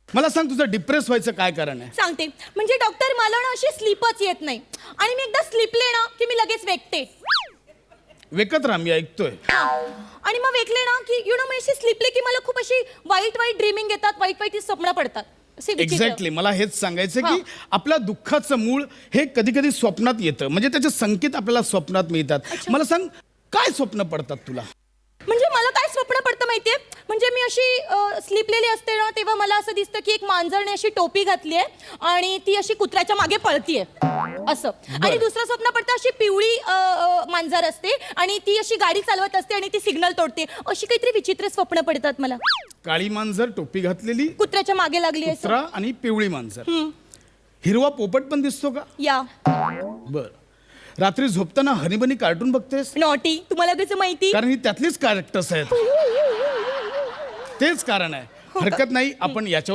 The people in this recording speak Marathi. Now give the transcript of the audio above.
मला सांग तुझं डिप्रेस व्हायचं काय कारण आहे? सांगते. म्हणजे डॉक्टर मला ना अशी स्लीपच येत नाही आणि मी एकदा स्लीपले ना की मी लगेच वेकते. वेकत राहा, मी ऐकतोय. आणि मग वेकले ना की मी अशी स्लीपले की मला खूप अशी वाईट ड्रीमिंग येतात, वाईट स्वप्न पडतात. एक्झॅक्टली मला हेच सांगायचं की आपल्या दुःखाचं मूळ हे कधी कधी स्वप्नात येतं, म्हणजे त्याचे संकेत आपल्याला स्वप्नात मिळतात. मला सांग काय स्वप्न पडतात तुला? म्हणजे मला काय स्वप्न पडतं माहितीये, म्हणजे मी अशी स्लीपलेली असते ना तेव्हा मला असं दिसतं की एक मांजरने अशी टोपी घातली आहे आणि ती अशी कुत्र्याच्या मागे पळतीये असं. आणि दुसरं स्वप्न पडतं अशी पिवळी मांजर असते आणि ती अशी गाडी चालवत असते आणि ती सिग्नल तोडते. अशी काहीतरी विचित्र स्वप्न पडतात मला. काळी मांजर, टोपी घातलेली, कुत्र्याच्या मागे लागली आहे. कुत्रा आणि पिवळी मांजर. हिरवा पोपट पण दिसतो का? या. बर. रात्री झोपताना हनीबनी कार्टून बघतेस? नॉटी. तुम्हाला त्याचं माहिती? कारण ही त्यातलीच कॅरेक्टर्स आहेत. तेच कारण आहे. हरकत नाही, आपण याच्यावर